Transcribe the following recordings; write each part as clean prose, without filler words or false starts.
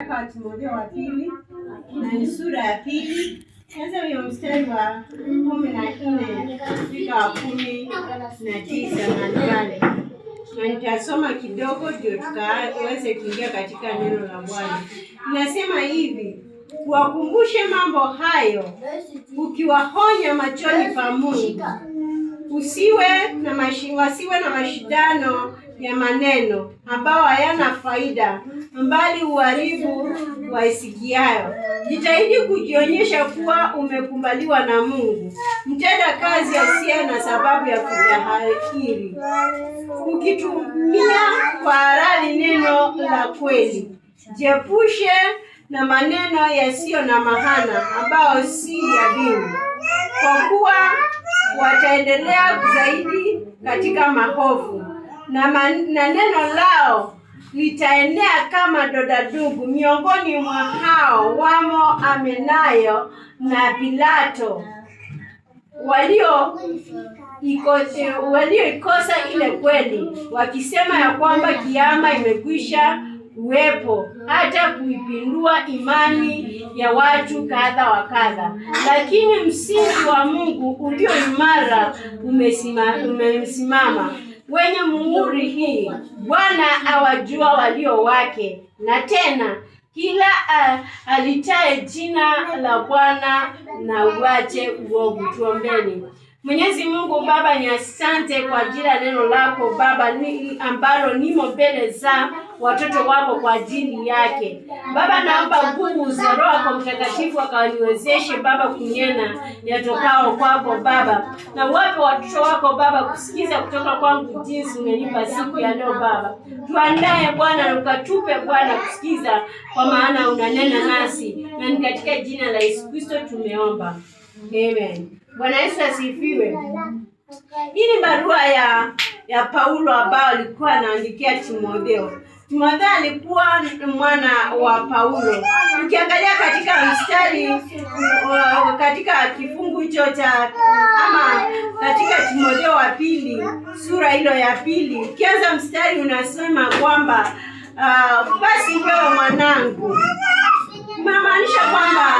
Kwa Timotheo wa pili na sura ya pili sasa hiyo mstari wa 14 mpaka 19 pale. Na nitasoma kidogo ndio tukaweze kuingia katika neno la Bwana. Inasema hivi: kuwakumbushe mambo hayo, ukiwahonya machoni pa Mungu, wasiwe na mashindano ya maneno ambao hayana faida, mbali uharibu waisikiayo. Jitahidi kujionyesha kuwa umekubaliwa na Mungu, mtenda kazi asiye na sababu ya kujihakiri, ukitumia kwa halali neno la kweli. Jiepushe na maneno yasiyo na maana ambao si ya dini, kwa kuwa wataendelea zaidi katika mahofu, na neno lao litaenea kama dodadubu. Miongoni mwa hao wamo Amenayo na Pilato, walioikosa ile kweli, wakisema ya kwamba kiama imekwisha kuwepo, hata kuipindua imani ya watu kadha wa kadha. Lakini msingi wa Mungu ulio imara umesimama, wenye muhuri hii: Bwana awajua walio wake, na tena kila alitaye jina la Bwana na uache uovu. Tuombeni. Mwenyezi Mungu Baba, ni asante kwa ajili ya neno lako Baba, ambalo nimo mbele za watoto wako kwa ajili yake. Baba, naomba nguvu za Roho Mtakatifu akaniwezeshe Baba kunena yatokao kwako Baba, na wape watoto wako Baba kusikiza kutoka kwangu jinsi umenipa siku ya leo Baba. Tuandae Bwana na ukatupe Bwana kusikiza, kwa maana unanena nasi, na ni katika jina la Yesu Kristo tumeomba. Amen. Bwana Yesu asifiwe. Hii ni barua ya Paulo ambayo alikuwa anaandikia Timotheo. Timotheo alikuwa mwana wa Paulo. Ukiangalia katika mstari katika kifungu hicho katika Timotheo wa pili, sura hilo ya pili, ukianza mstari unasema kwamba basi wewe mwanangu, inamaanisha kwamba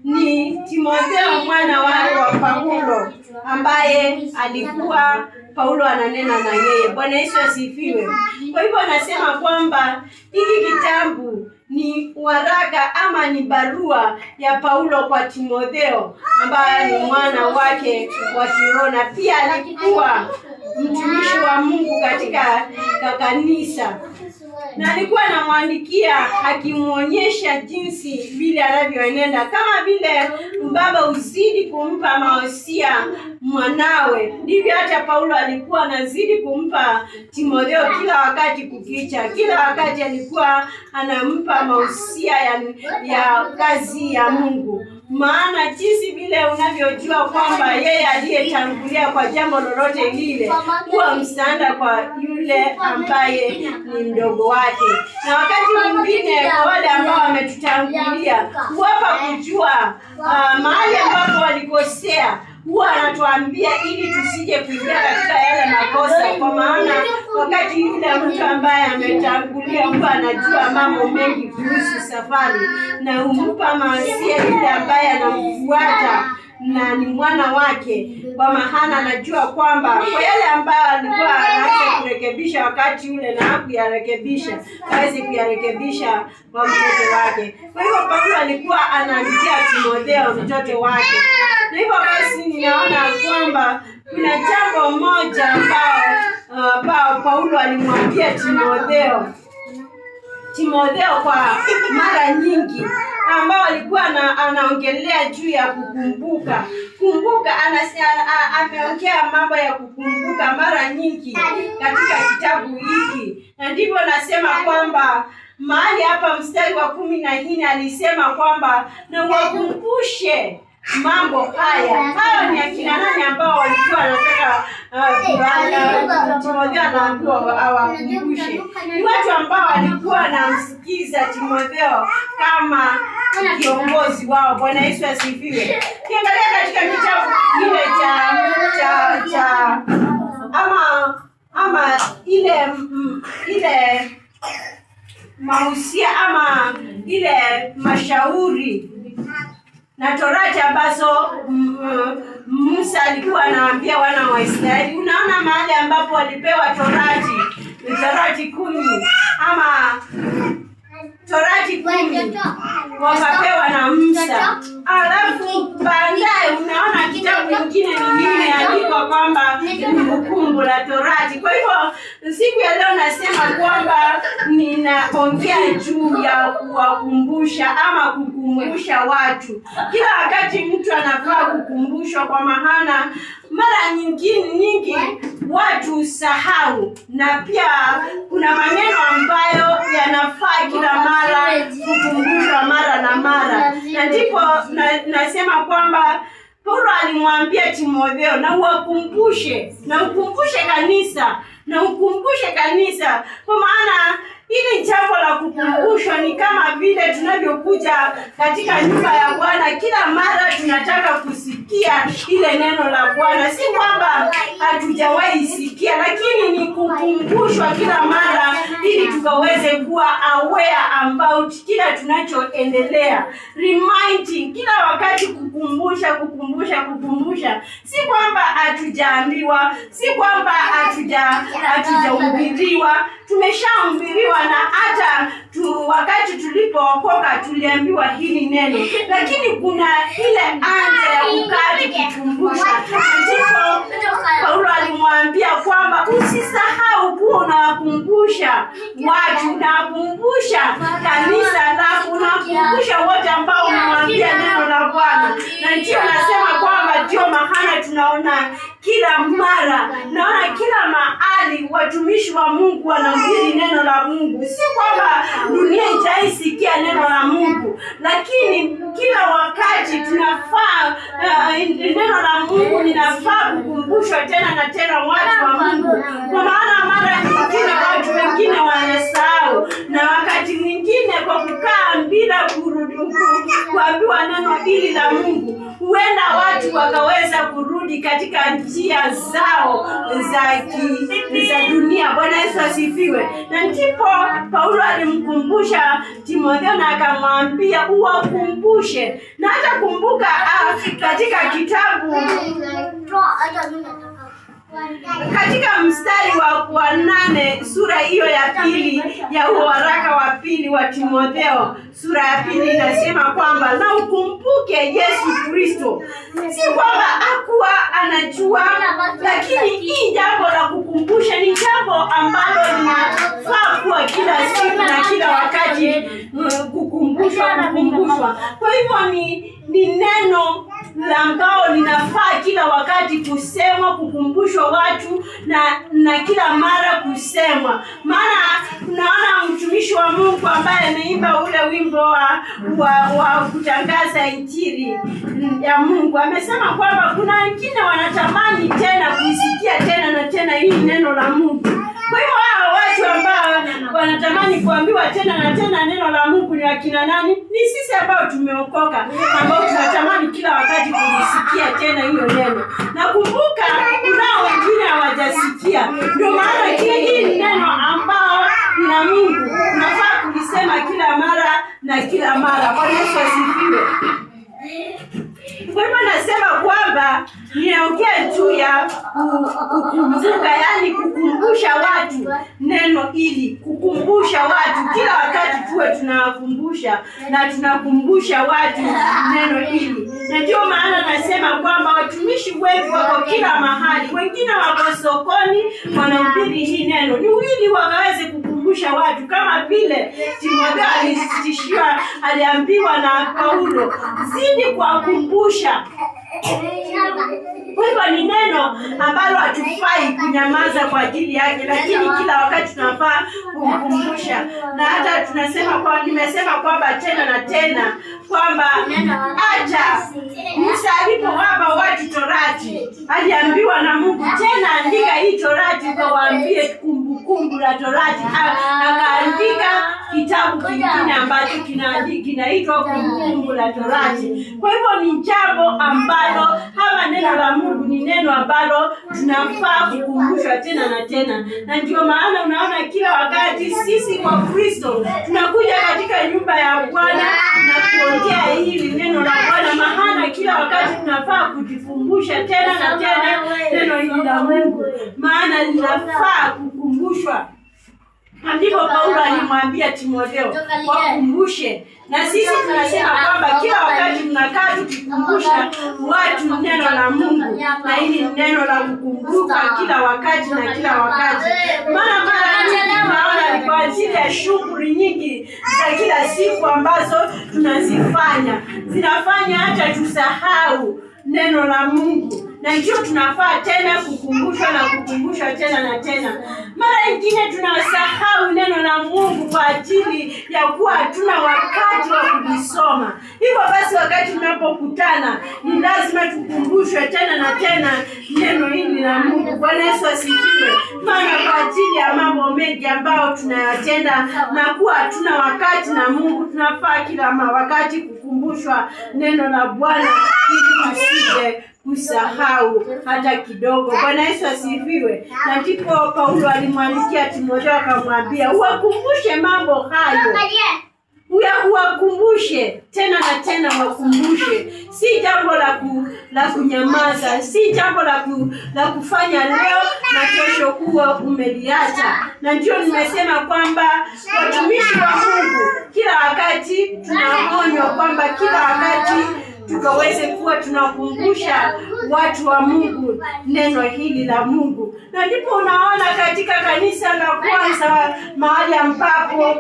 ni Timotheo mwana wa Paulo ambaye alikuwa Paulo ananena na yeye. Bwana Yesu asifiwe. Kwa hivyo anasema kwamba hiki kitabu ni waraka ama ni barua ya Paulo kwa Timotheo ambaye ni mwana wake wa kiroho, na pia alikuwa mtumishi wa Mungu katika kanisa, na alikuwa anamwandikia akimuonyesha jinsi vile anavyoenenda. Kama vile baba uzidi kumpa mahusia mwanawe, ndivyo hata Paulo alikuwa anazidi kumpa Timotheo kila wakati kukicha. Kila wakati alikuwa anampa mahusia ya kazi ya Mungu. Maana jinsi vile unavyojua kwamba yeye aliyetangulia kwa jambo lolote lile huwa msaada kwa yule ambaye ni mdogo wake. Na wakati mwingine kwa wale ambao wametutangulia, huwapa kujua mahali ambapo walikosea, huwa anatuambia ili tusije kuingia katika yale makosa. Kwa maana wakati yule mtu ambaye ametangulia huwa anajua mambo mengi kuhusu safari, na humpa mahusia yule ambaye anamfuata na ni mwana wake, kwa maana anajua kwamba kwa yale ambayo alikuwa anataka kurekebisha wakati ule na hakuyarekebisha, hawezi kuyarekebisha kwa mtoto wake. Kwa hivyo Paulo alikuwa anaandikia Timotheo mtoto wake. Na hivyo basi ninaona kwamba kuna jambo moja ambao Paulo alimwambia Timotheo kwa mara nyingi, ambao alikuwa anaongelea juu ya kukumbuka. Ameongea mambo ya kukumbuka mara nyingi katika kitabu hiki, na ndivyo nasema kwamba mahali hapa mstari wa 14 alisema kwamba na wakumbushe mambo haya. Hao ni akina nani ambao walikuwa wanataka Timotheo anaambiwa awakumbushe? Ni watu ambao walikuwa wanamsikiza Timotheo kama kiongozi wao. Bwana Yesu asifiwe. Kiangalia katika kitabu kile cha ile mahusia ama ile mashauri na torati ambazo Musa alikuwa anawaambia wana wa Israeli. Unaona mahali ambapo walipewa torati 10 ama torati 10 wakapewa na Musa. Alafu baadaye unaona kitabu kingine kimeandikwa kwamba Kumbukumbu la Torati. Kwa hivyo siku ya leo nasema kwamba ninaongea juu ya kuwakumbusha ama kukumbusha watu. Kila wakati mtu anafaa kukumbushwa, kwa maana mara nyingi watu sahau, na pia kuna maneno ambayo yanafaa kila mara kukumbushwa mara na mara. Na ndipo nasema kwamba Paulo alimwambia Timotheo, na ukumbushe kanisa, kwa maana ili jambo la kukumbushwa ni kama vile tunavyokuja katika nyumba ya Bwana. Kila mara tunataka kusikia ile neno la Bwana. Si kwamba hatujawahi sikia, lakini ni kukumbushwa kila mara ili tukaweze kuwa aware about kila tunachoendelea. Reminding kila wakati, kukumbusha. Si kwamba hatujaambiwa, si kwamba hatujahubiriwa. Tumeshahubiriwa, na hata wakati tulipookoka tuliambiwa hili neno, lakini kuna ile anja ya kukaa kukumbusha. Ndipo Paulo alimwambia kwamba usisahau kuwa unawakumbusha watu, unawakumbusha kanisa lako, unawakumbusha wote ambao unamwambia neno la Bwana. Na ndio nasema kwamba ndio maana tunaona kila mara, kila mahali watumishi wa Mungu wanahubiri neno la Mungu. Si kwamba dunia itaisikia neno la Mungu, lakini kila wakati tunafaa neno la Mungu linafaa kukumbushwa tena na tena watu wa Mungu, kwa maana mara nyingine watu wengine wanasahau, na wakati mwingine kwa kukaa bila kuambiwa neno hili la Mungu, huenda watu wakaweza kurudi katika njia zao za dunia. Bwana Yesu asifiwe. Na ndipo Paulo alimkumbusha Timotheo na akamwambia uwakumbushe. Na hata kumbuka katika kitabu, katika mstari wa 8 sura hiyo ya 2 ya waraka wa 2 wa Timotheo sura ya 2 inasema kwamba na ukumbuke Yesu Kristo. Si kwamba hakuwa anajua, lakini hii jambo la kukumbusha ni jambo ambalo linafaa kuwa kila siku na kila wakati kukumbushwa. Kwa hivyo ni neno ambao linafaa kila wakati kusemwa, kukumbushwa watu na kila mara kusemwa. Maana tunaona mtumishi wa Mungu ambaye ameimba ule wimbo wa kutangaza injili ya Mungu amesema kwamba kuna wengine wanatamani tena kuisikia tena na tena hii neno la Mungu. Kwa hivyo hao watu ambao wanatamani kuambiwa tena na tena neno la Mungu ni wakina nani? Ni sisi ambao tumeokoka, ambao tunatamani kila wakati kulisikia tena hiyo neno. Na kumbuka kunao wengine hawajasikia. Ndio maana hili neno ambao ni la Mungu unafaa kulisema kila mara na kila mara. Bwana Yesu asifiwe. Kwa hivyo nasema kwamba ninaongea juu ya kukumbuka, yani kukumbusha watu neno hili, kukumbusha watu kila wakati tuwe tunawakumbusha na tunakumbusha watu neno hili. Na ndio maana nasema kwamba watumishi wengi wako kila mahali, wengine wako sokoni wanahubiri hii neno, ni ili wakaweze kukumbusha watu, kama vile Timotheo alisitishwa, aliambiwa na Paulo, zidi kuwakumbusha. Kwa hivyo ni neno ambalo hatufai kunyamaza kwa ajili yake, lakini kila wakati tunafaa kumkumbusha. Na hata nimesema kwamba tena na tena kwamba hata Musa alipowapa watu torati aliambiwa na Mungu, tena andika hii torati ukawaambie kumbukumbu la torati. Akaandika kitabu kingine ambacho kinaitwa kumbukumbu la torati. Kwa hivyo ni jambo ambalo kama neno la Mungu ni neno ambalo tunafaa kukumbushwa tena na tena. Na ndio maana unaona kila wakati sisi wa Kristo tunakuja katika nyumba ya Bwana wakati tunafaa kujikumbusha tena na tena neno hili la Mungu, maana linafaa kukumbushwa. Ndipo Paulo alimwambia Timotheo wakumbushe, na sisi tunasema kwamba kila wakati tunakaa tukikumbusha watu neno la Mungu, na hili neno la kukumbuka kila wakati na kila wakati. Mara tunaona ni kwa ajili ya shughuli nyingi za kila siku ambazo tunazifanya, zinafanya hata tusahau neno la Mungu, na ndio tunafaa tena kukumbushwa na kukumbushwa tena na tena. Mara nyingine tunasahau neno la Mungu kwa ajili ya kuwa hatuna wakati wa kulisoma. Hivyo basi wakati tunapokutana ni lazima tukumbushwe tena na tena neno hili la Mungu. Bwana Yesu asifiwe. Maana kwa ajili ya mambo mengi ambayo tunayatenda na kuwa hatuna wakati na Mungu, tunafaa kila wakati kukumbushwa neno la Bwana ili tusije kusahau hata kidogo. Bwana Yesu asifiwe. Na ndipo Paulo alimwandikia Timotheo akamwambia uwakumbushe mambo hayo. Uwakumbushe tena na tena, wakumbushe. Si jambo la kunyamaza, si jambo la kufanya leo na kesho kuwa umeliacha. Na ndio nimesema kwamba watumishi wa Mungu kila wakati tunaonywa kwamba kila wakati tukaweze kuwa tunakumbusha watu wa Mungu neno hili la Mungu. Na ndipo unaona katika kanisa la kwanza, mahali ambapo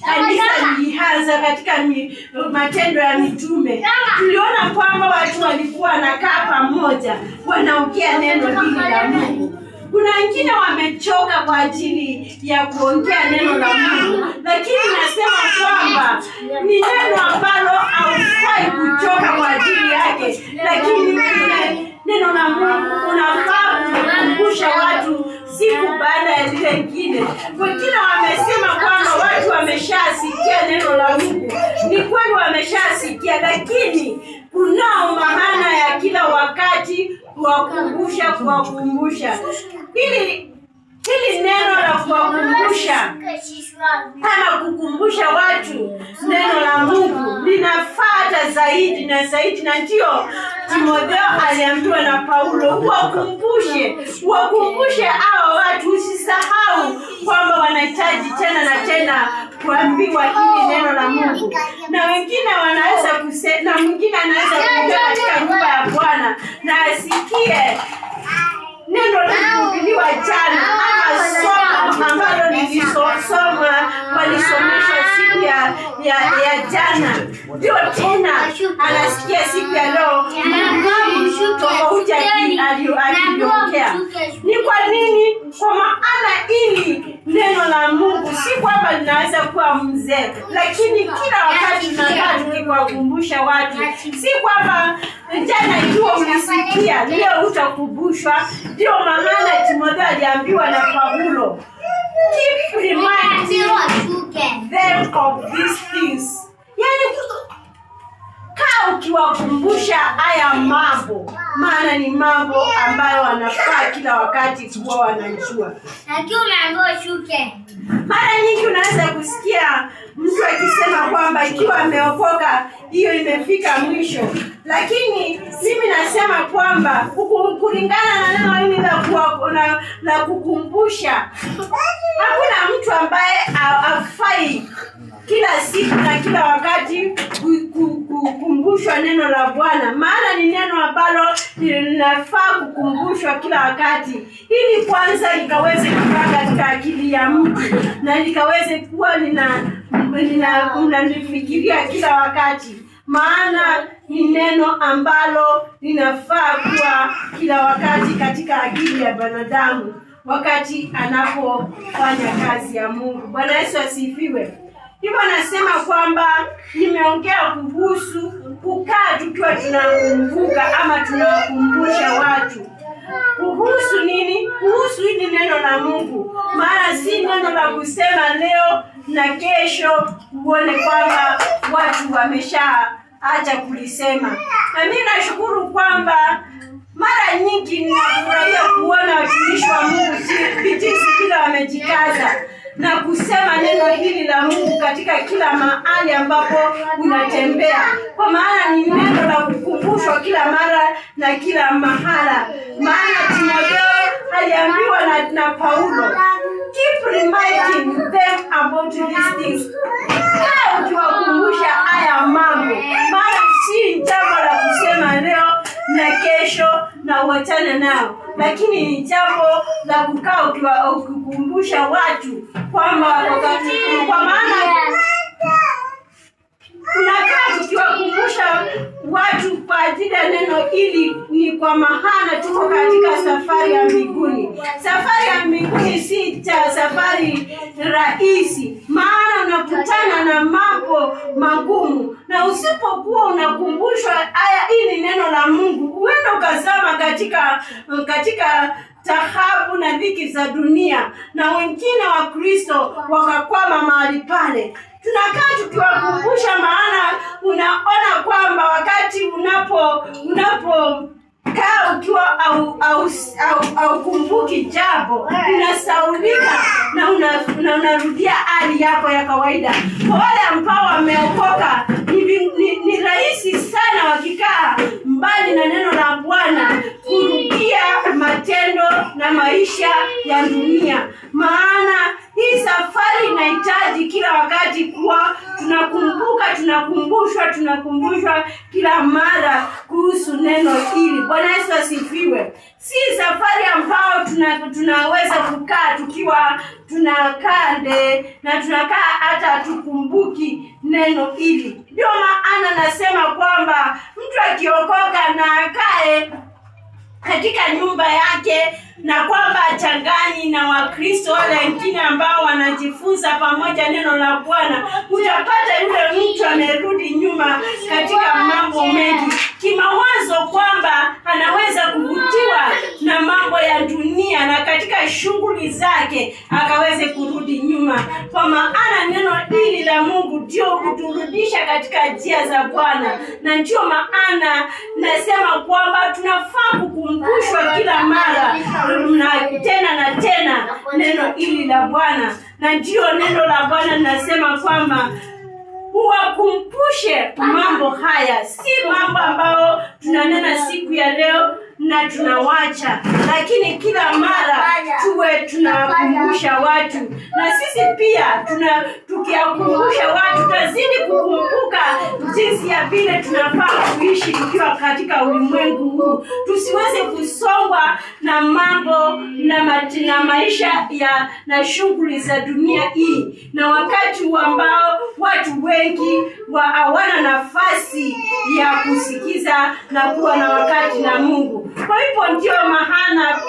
kanisa lilianza katika Matendo ya Mitume, tuliona kwamba watu walikuwa wanakaa pamoja wanaongea neno hili la Mungu. Kuna wengine wamechoka kwa ajili ya kuongea neno la Mungu, lakini nasema kwamba ni neno ambalo haufai kuchoka kwa ajili yake, lakini neno la Mungu unafaa kukumbusha watu siku baada ya zile nyingine. Wengine wamesema kwamba watu wameshasikia neno la Mungu. Ni kweli wameshasikia, lakini kunao maana ya kila wakati kuwakumbusha. Hili neno la kuwakumbusha ama kukumbusha watu neno la Mungu linafata zaidi na zaidi, na ndio Timotheo aliambiwa na Paulo wakumbushe hao watu. Usisahau kwamba wanahitaji tena na tena kuambiwa hili neno la Mungu. Na wengine wanaweza na mwingine anaweza kuja katika nyumba ya Bwana na asikie neno lilihubiriwa jana ama somo ambalo nilisoma walisomesha siku ya jana, ndio tena anasikia siku ya leo tofauti aliongea. Ni kwa nini? Kwa maana ili neno la Mungu si kwamba linaweza kuwa mzee, lakini kila wakati tunakaa tukiwakumbusha watu. Si kwamba jana ikiwa ulisikia leo utakumbushwa. Ndio maana Timotheo aliambiwa na Paulo, keep reminding them of these things. Yani kaa ukiwakumbusha haya mambo, maana ni mambo ambayo wanafaa kila wakati kuwa wanajua. Mara nyingi unaweza kusikia mtu akisema kwamba ikiwa ameokoka hiyo imefika mwisho, lakini mimi nasema kwamba kulingana na neno hili la kukumbusha, hakuna mtu ambaye afai kila siku na kila wakati kukumbushwa neno la Bwana, maana ni neno ambalo linafaa kukumbushwa kila wakati, ili kwanza likaweze kukaa katika akili ya mtu na likaweze kuwa unalifikiria kila wakati, maana ni neno ambalo linafaa kuwa kila wakati katika akili ya binadamu wakati anapofanya kazi ya Mungu. Bwana Yesu asifiwe. Hivyo nasema kwamba nimeongea kuhusu kukaa tukiwa tunakumbuka ama tunawakumbusha watu. Kuhusu nini? Kuhusu hili neno la Mungu. Maana si neno la kusema leo na kesho uone kwamba watu wameshaacha kulisema. Na mimi nashukuru kwamba mara nyingi ninafurahia kuona watumishi wa Mungu jinsi vile wamejikaza. na kusema neno hili la Mungu katika kila mahali ambapo unatembea, kwa maana ni neno la kukumbushwa kila mara na kila mahala. Maana Timotheo aliambiwa na Paulo, keep reminding them about these things. Ukiwakumbusha haya mambo, maana si jambo la kusema leo na kesho na uachane nao, lakini ni jambo la kukaa ukikumbusha watu kwamba wakati, kwa maana unakaa ukiwakumbusha watu kwa ajili ya neno hili, ni kwa maana tuko katika safari ya mbinguni. Safari ya mbinguni si safari rahisi, maana unakutana na mambo magumu, na usipokuwa unakumbushwa haya, hili neno la Mungu, huenda ukazama katika taabu na dhiki za dunia, na wengine wa Kristo wakakwama mahali pale. Tunakaa tukiwakumbusha, maana unaona kwamba wakati unapokaa ukiwa au kumbuki jambo, unasaulika na unarudia hali yako ya kawaida. Kwa wale ambao wameokoka, ni rahisi sana wakikaa mbali na neno la Bwana kurudia matendo na maisha ya dunia. Maana hii safari inahitaji kila wakati kuwa tunakumbushwa kila mara kuhusu neno hili. Bwana Yesu asifiwe. Si safari ambao tunaweza kukaa tukiwa tunakaa hata tukumbuki neno hili. Ndio maana nasema kwamba mtu akiokoka na akae katika nyumba yake, na kwamba changani na Wakristo wale wengine ambao wanajifunza pamoja neno la Bwana, utapata yule mtu amerudi nyuma katika mambo mengi kimawazo, kwamba anaweza kuvutiwa na mambo ya dunia na katika shughuli zake akaweze kurudi nyuma. Kwa maana neno hili la Mungu ndio kuturudisha katika njia za Bwana, na ndio maana nasema kwamba tunafaa kukumbushwa kila mara na tena neno hili la Bwana. Na ndio neno la Bwana linasema kwamba uwakumbushe mambo haya, si mambo ambayo tunanena siku ya leo na tunawacha, lakini kila mara tuwe tunakumbusha watu. Na sisi pia tukiwakumbusha watu, tutazidi kukumbuka jinsi ya vile tunafaa kuishi tukiwa katika ulimwengu huu. Tusiweze kusongwa na mambo na maisha na shughuli za dunia hii, na wakati ambao watu wengi hawana nafasi ya kusikiza na kuwa na wakati na Mungu. Kwa hivyo ndio maana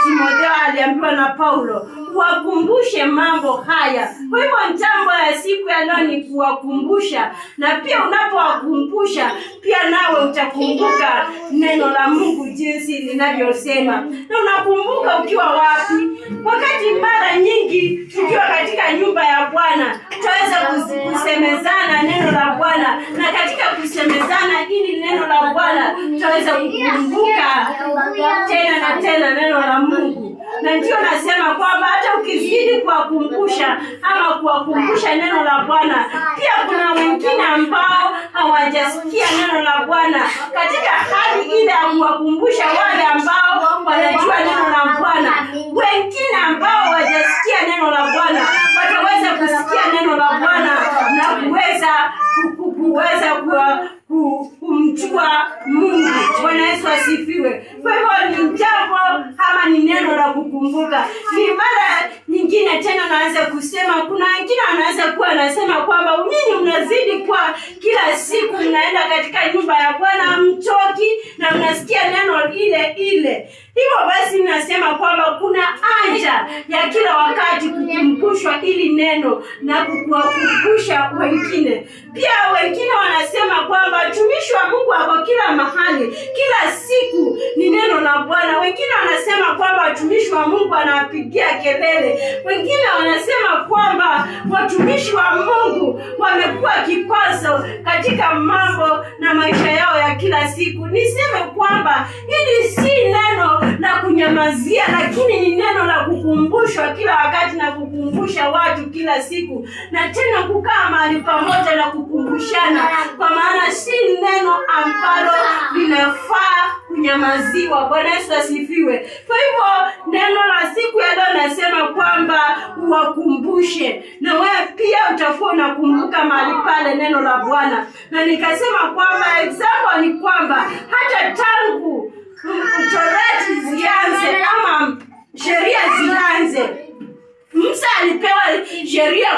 Timotheo aliambiwa na Paulo wakumbushe mambo haya. Kwa hivyo jambo ya siku ya leo ni kuwakumbusha, na pia unapowakumbusha pia nawe utakumbuka neno la Mungu jinsi linavyosema. Na unakumbuka ukiwa wapi? Wakati mara nyingi tukiwa katika nyumba ya Bwana, tutaweza kusemezana neno la Bwana, na katika kusemezana hili neno la Bwana tutaweza kukumbuka tena na tena neno la Mungu. Na ndio nasema kwamba hata ukizidi kuwakumbusha ama kuwakumbusha neno la Bwana, pia kuna wengine ambao hawajasikia neno la Bwana. Katika hali ile ya kuwakumbusha wale ambao wanajua neno la Bwana, wengine ambao hawajasikia neno la Bwana wataweza kusikia neno la Bwana na kuweza kumjua Mungu. Bwana Yesu asifiwe. Kwa hivyo ni jambo ama ni neno la kukumbuka. Ni mara nyingine tena naweza kusema, kuna wengine wanaweza kuwa anasema kwamba nyinyi mnazidi kwa kila siku mnaenda katika nyumba ya Bwana mchoki na mnasikia neno ile. Hivyo basi nasema kwamba kuna haja ya kila wakati kukumbushwa ili neno na kuwakumbusha wengine. Pia wengine wanasema kwamba watumishi wa Mungu wako kila mahali, kila siku ni neno la Bwana. Wengine wanasema kwamba watumishi wa Mungu wanapigia kelele. Wengine wanasema kwamba watumishi wa Mungu wamekuwa kikwazo katika mambo na maisha yao ya kila siku. Niseme kwamba hili si neno la kunyamazia, lakini ni neno la kukumbushwa kila wakati na kukumbusha watu kila siku, na tena kukaa mahali pamoja na kukumbushana, kwa maana si neno ambalo linafaa kunyamaziwa. Bwana Yesu asifiwe. Kwa hivyo neno la siku ya leo nasema kwamba uwakumbushe, na wewe pia utakuwa unakumbuka mahali pale neno la Bwana. Na nikasema kwamba example ni kwamba hata tangu Torati zianze ama sheria zianze, Musa alipewa sheria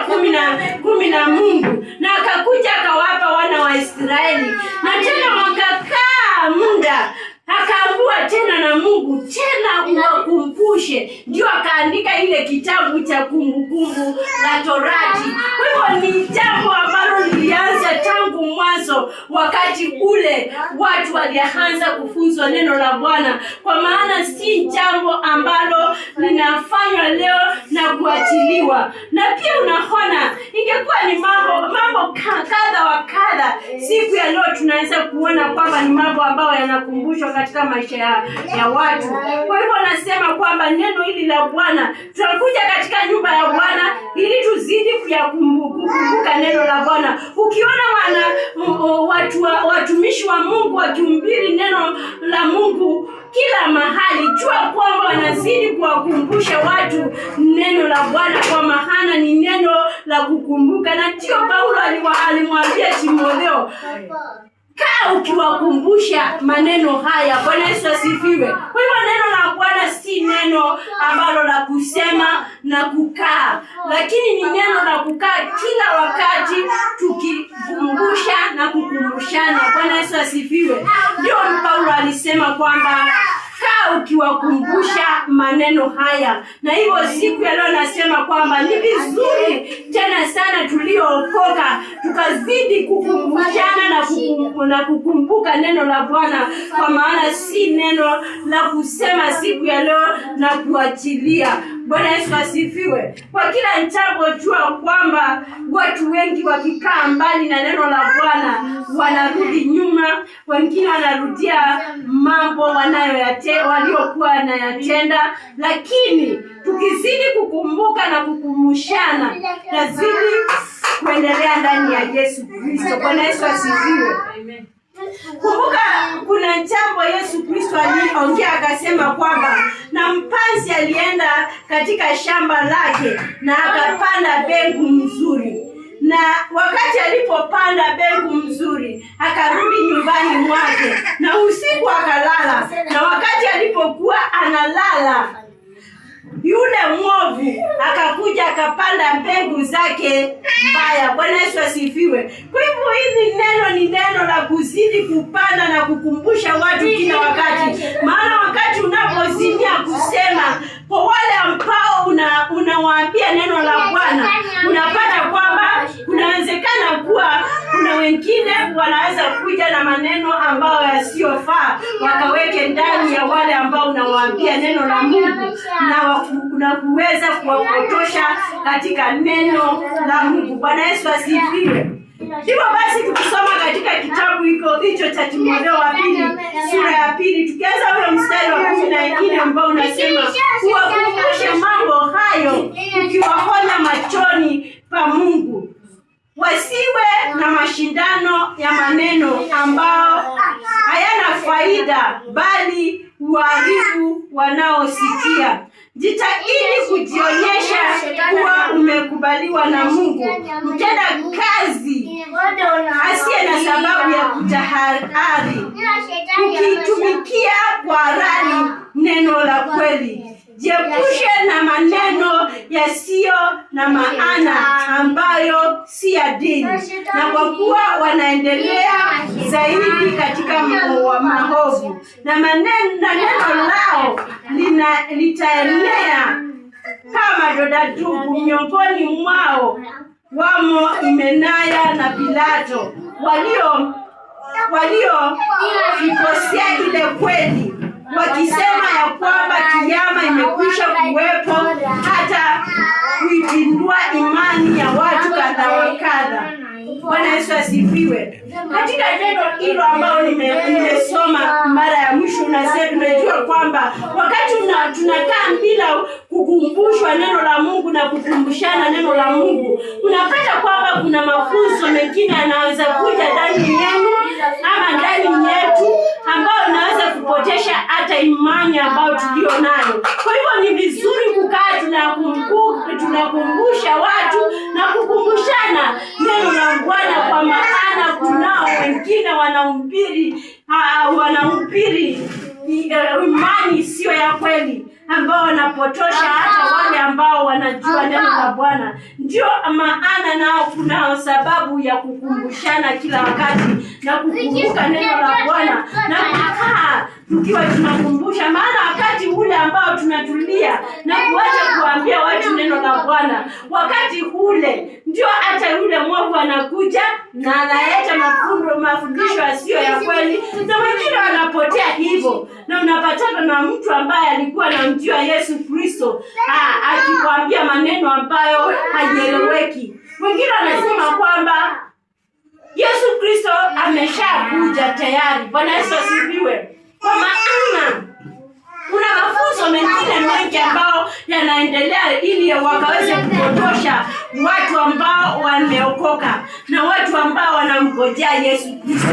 kumi na Mungu, na akakuja akawapa wana wa Israeli, na tena wakakaa muda, akaambiwa tena na Mungu tena uwakumbushe, ndio akaandika ile kitabu cha kumbukumbu la Torati. Kwa hivyo ni jambo ambalo lilianza tangu mwanzo, wakati ule watu walianza kufunzwa neno la Bwana, kwa maana si jambo ambalo linafanywa leo na kuachiliwa. Na pia unaona ingekuwa ni mambo kadha wa kadha, siku ya leo tunaweza kuona kwamba ni mambo ambayo yanakumbushwa katika maisha ya watu. Kwa hivyo nasema kwamba neno hili la Bwana, tunakuja katika nyumba ya Bwana ili tuzidi kukumbuka neno la Bwana. Ukiona watumishi wa Mungu wakihubiri neno la Mungu kila mahali, jua kwamba wanazidi kuwakumbusha watu neno la Bwana, kwa maana ni neno la kukumbuka. Na ndio Paulo alimwambia Timotheo, kaa ukiwakumbusha maneno haya. Bwana Yesu asifiwe. Kwa hivyo neno la Bwana si neno ambalo la kusema na kukaa, lakini ni neno la kukaa kila wakati tukikumbusha na kukumbushana. Bwana Yesu asifiwe. Ndio Paulo alisema kwamba kaa ukiwakumbusha maneno haya. Na hivyo siku ya leo nasema kwamba ni vizuri tena sana tuliookoka tukazidi kukumbushana na kukumbuka neno la Bwana, kwa maana si neno la kusema siku ya leo na kuachilia. Bwana Yesu asifiwe. Kwa kila jambo jua kwamba watu wengi wakikaa mbali na neno la Bwana wanarudi nyuma, wengine wanarudia mambo waliokuwa wanayatenda. Lakini tukizidi kukumbuka na kukumbushana, lazidi kuendelea ndani ya Yesu Kristo. Bwana Yesu asifiwe. Amen. Kumbuka kuna jambo Yesu Kristo aliongea akasema kwamba na mpanzi alienda katika shamba lake na akapanda mbegu mzuri, na wakati alipopanda mbegu mzuri akarudi nyumbani mwake na usiku akalala, na wakati alipokuwa analala yule mwovu akakuja akapanda mbegu zake mbaya. Bwana Yesu asifiwe. Kwa hivyo hili neno ni neno la kuzidi kupanda na kukumbusha watu kila wakati, maana wakati unapozimia kusema kwa wale ambao unawaambia neno la Bwana, unapata kwamba kunawezekana kuwa kuna wengine wanaweza kuja na maneno ambayo yasiyofaa wakaweke ndani ya wale ambao unawaambia neno la Mungu, na kuweza kuwapotosha katika neno la Mungu. Bwana Yesu asifiwe. Hivyo basi tukisoma katika kitabu hicho cha Timotheo wa pili sura ya 2, tukianza ule mstari wa 14 ambao unasema kuwakumbushe mambo hayo ukiwaonya machoni pa Mungu, wasiwe na mashindano ya maneno ambao hayana faida, bali uharibu wanaosikia. Jitahidi kujionyesha kuwa umekubaliwa na Mungu, mtenda kazi asiye na sababu ya kutahari, ukitumikia kwa harani neno la kweli. Jiepushe na maneno yasiyo na maana ambayo si ya dini, na kwa kuwa wanaendelea zaidi katika maovu, na neno lao litaenea kama dodadubu. Miongoni mwao wamo Himenaya na Pilato, walioikosea ile kweli, wakisema ya kwamba kiyama imekwisha kuwepo, hata kuipindua imani ya watu kadha wa kadha. Bwana Yesu asifiwe. Katika neno hilo ambalo nimesoma mara ya mwisho, unajua kwamba wakati tunakaa bila kukumbushwa neno la Mungu na kukumbushana neno la Mungu, unapata kwamba kuna mafunzo mengine yanaweza kuja ndani yenu ama ndani yetu ambayo inaweza kupotesha hata imani ambayo tulio nayo. Kwa hivyo ni vizuri kukaa tunakumbusha watu na kukumbushana neno la Bwana, kwa maana kunao wengine wanahubiri imani sio ya kweli, ambao wanapotosha hata wale ambao wanajua neno la Bwana. Ndio maana nao kunao sababu ya kukumbushana kila wakati na kukumbuka neno la Bwana na kukaa tukiwa tunakumbusha, maana wakati ule ambao tunatulia na kuacha kuambia watu neno la Bwana, wakati ule ndio hata yule mwovu anakuja na analeta mafundisho yasiyo ya kweli, na wengine wanapotea hivyo. Na unapatana na mtu ambaye alikuwa anamjua Yesu Kristo akikwambia maneno ambayo hayaeleweki. Wengine wanasema kwamba Yesu Kristo ameshakuja tayari. Bwana Yesu asifiwe. Kwa maana kuna mafunzo mengine mengi ambao yanaendelea ili wakaweze kupotosha watu ambao wameokoka na watu ambao wanamngojea Yesu Kristo.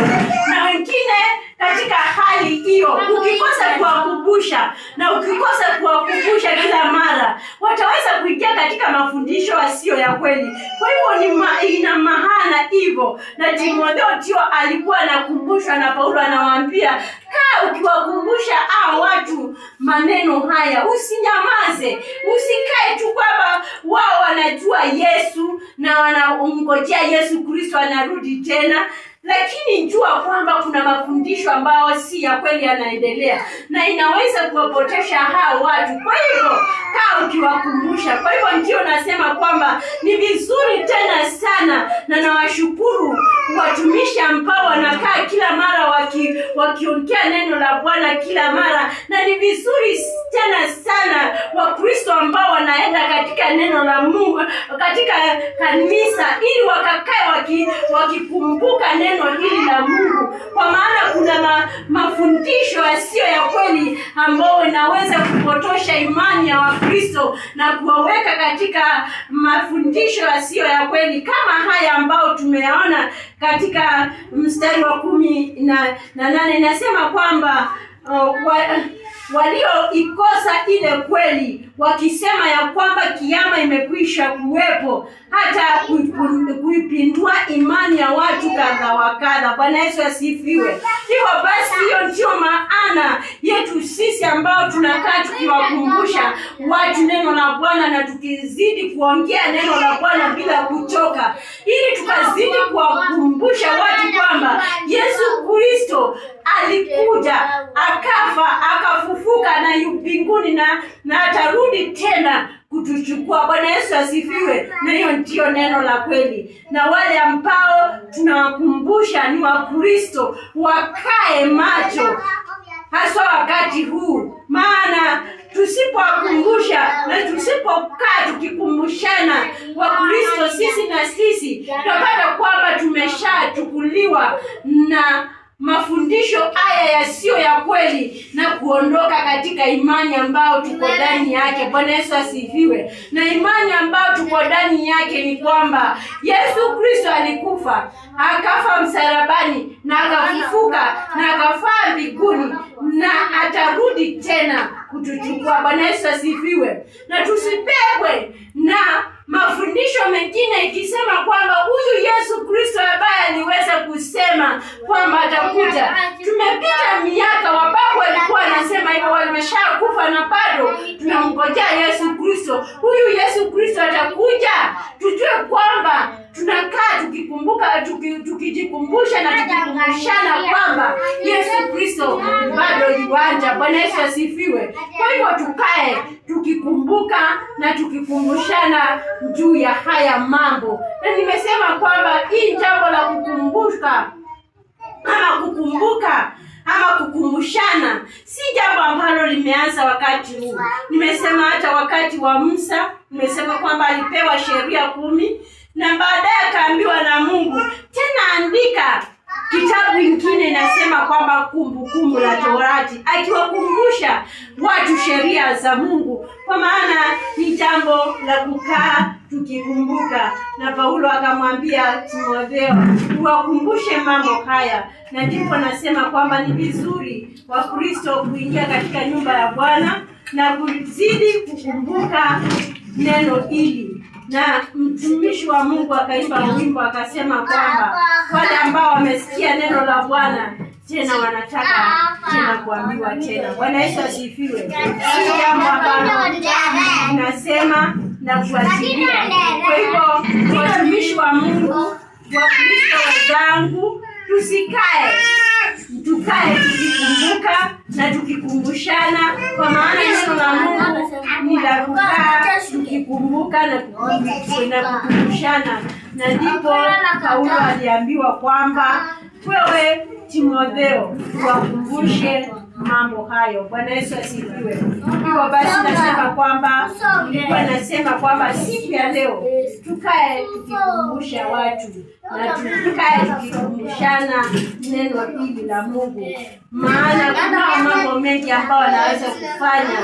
Na wengine katika hali hiyo, ukikosa kuwakumbusha na ukikosa kuwakumbusha kila mara, wataweza kuingia katika mafundisho yasiyo ya kweli. Kwa hivyo ina maana hivyo, na Timotheo alikuwa anakumbushwa na Paulo anawaambia, kaa ukiwakumbusha hao watu maneno haya, usinyamaze, usikae tu kwamba wao wanajua Yesu na wanamngojea Yesu Kristo anarudi tena, lakini njua kwamba kuna mafundisho ambayo si ya kweli yanaendelea na inaweza kuwapotesha hao watu. Kwa hivyo kaa ukiwakumbusha. Kwa hivyo ndio nasema kwamba ni vizuri tena sana, na nawashukuru watumishi ambao wanakaa kila mara wakiongea neno la Bwana kila mara, na ni vizuri tena sana Wakristo ambao wanaenda katika neno la Mungu katika kanisa, ili wakakae wakikumbuka neno hili la Mungu, kwa maana kuna mafundisho yasiyo ya kweli ambao inaweza kupotosha imani ya Wakristo na kuwaweka katika mafundisho yasiyo ya kweli, kama haya ambao tumeona katika mstari wa 18. Inasema kwamba walioikosa ile kweli wakisema ya kwamba kiyama imekwisha kuwepo, hata kuipindua imani ya watu kadha wa kadha. Bwana Yesu asifiwe. Hivyo basi hiyo ndio maana yetu sisi ambao tunakaa tukiwakumbusha watu neno la Bwana na tukizidi kuongea neno la Bwana bila kuchoka, ili tukazidi kuwakumbusha watu kwamba Yesu Kristo alikuja, akafa, akafufuka na yu mbinguni na atarudi tena kutuchukua. Bwana Yesu asifiwe. Na hiyo ndio neno la kweli, na wale ambao tunawakumbusha ni Wakristo wakae macho hasa wakati huu, maana tusipowakumbusha na tusipokaa tukikumbushana Wakristo sisi na sisi, tutapata kwamba tumeshachukuliwa na mafundisho haya yasiyo ya kweli na kuondoka katika imani ambayo tuko ndani yake. Bwana Yesu asifiwe. Na imani ambayo tuko ndani yake ni kwamba Yesu Kristo alikufa, akafa msalabani na akafufuka na akafaa mbinguni na atarudi tena kutuchukua. Bwana Yesu asifiwe. Na tusibebwe na mafundisho mengine ikisema kwamba huyu Yesu Kristo ambaye aliweza kusema kwamba atakuja. Tumepita miaka, wababu walikuwa wanasema hivyo, wameshakufa na bado tunamngojea Yesu Kristo. Huyu Yesu Kristo atakuja. Tujue kwamba tunakaa tukikumbuka, tukijikumbusha na tukikumbushana kwamba Yesu Kristo bado yuaja. Bwana Yesu asifiwe. Kwa hivyo tukae tukikumbuka na tukikumbushana juu ya haya mambo. Na nimesema kwamba hii jambo la kukumbuka ama kukumbushana si jambo ambalo limeanza wakati huu. Nimesema hata wakati wa Musa, nimesema kwamba alipewa sheria 10 na baadaye akaambiwa na Mungu, za Mungu, kwa maana ni jambo la kukaa tukikumbuka. Na Paulo akamwambia Timotheo, uwakumbushe mambo haya. Na ndipo nasema kwamba ni vizuri Wakristo kuingia katika nyumba ya Bwana na kuzidi kukumbuka neno hili. Na mtumishi wa Mungu akaimba wimbo akasema kwamba wale ambao wamesikia neno la Bwana tena wanataka tena kuambiwa tena. Bwana Yesu asifiwe. Si jambo ambalo tunasema na kuachilia. Kwa hivyo watumishi wa Mungu, Wakristo wenzangu, tukae tukikumbuka na tukikumbushana, kwa maana neno la Mungu ni la kukaa tukikumbuka na kukumbushana. Na ndipo Paulo aliambiwa kwamba wewe Timotheo wakumbushe mambo hayo. Bwana Yesu asifiwe. Hivyo basi nasema kwamba nilikuwa nasema kwamba siku ya leo tukae tukikumbusha watu na tukae tukikumbushana neno hili la Mungu, maana kuna mambo mengi ambayo anaweza kufanya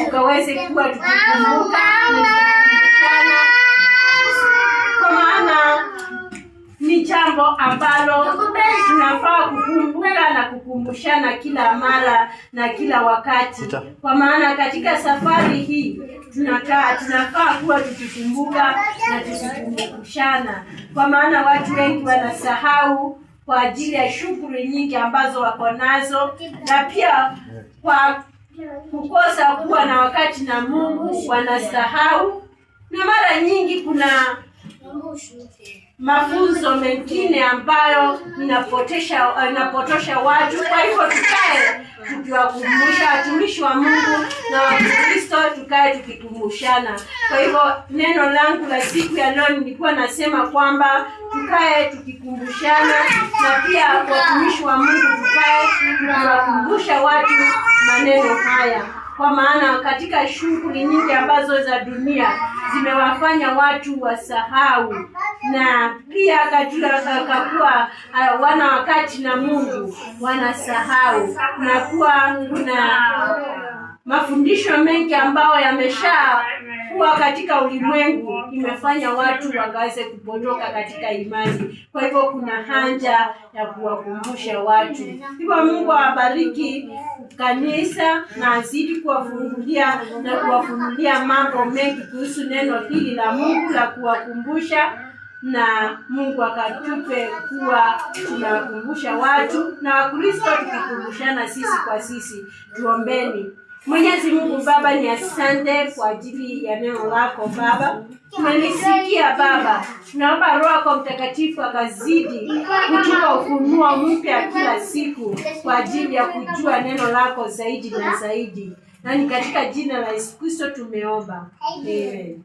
tukaweze kuwa tukikumbuka na kukumbushana, kwa maana ni jambo ambalo tunafaa kukumbuka na kukumbushana kila mara na kila wakati, kwa maana katika safari hii tunafaa kuwa tukikumbuka na tukikumbushana, kwa maana watu wengi wanasahau kwa ajili ya shughuli nyingi ambazo wako nazo, na pia kwa kukosa kuwa na wakati na Mungu wanasahau, na mara nyingi kuna mafunzo mengine ambayo inapotosha watu. Kwa hivyo tukae tukiwakumbusha watumishi wa Mungu na Wakristo, tukae tukikumbushana. Kwa hivyo neno langu la siku ya leo nilikuwa nasema kwamba tukae tukikumbushana, na pia watumishi wa Mungu tukae tukiwakumbusha watu maneno haya, kwa maana katika shughuli nyingi ambazo za dunia zimewafanya watu wasahau, na pia kakuwa wana wakati na Mungu wanasahau, na kuwa kuna mafundisho mengi ambayo yameshakuwa katika ulimwengu imefanya watu wakaweze kupotoka katika imani. Kwa hivyo kuna haja ya kuwakumbusha watu. Hivyo Mungu awabariki kanisa na azidi kuwafungulia na kuwafunulia mambo mengi kuhusu neno hili la Mungu la kuwakumbusha, na Mungu akatupe kuwa tunawakumbusha watu na Wakristo tukikumbushana sisi kwa sisi. Tuombeni. Mwenyezi Mungu Baba, ni asante kwa ajili ya neno lako Baba. Tumelisikia Baba. Tunaomba Roho yako Mtakatifu akazidi kutupa ufunuo mpya kila siku kwa ajili ya kujua neno lako zaidi na zaidi. Na ni katika jina la Yesu Kristo tumeomba. Amen.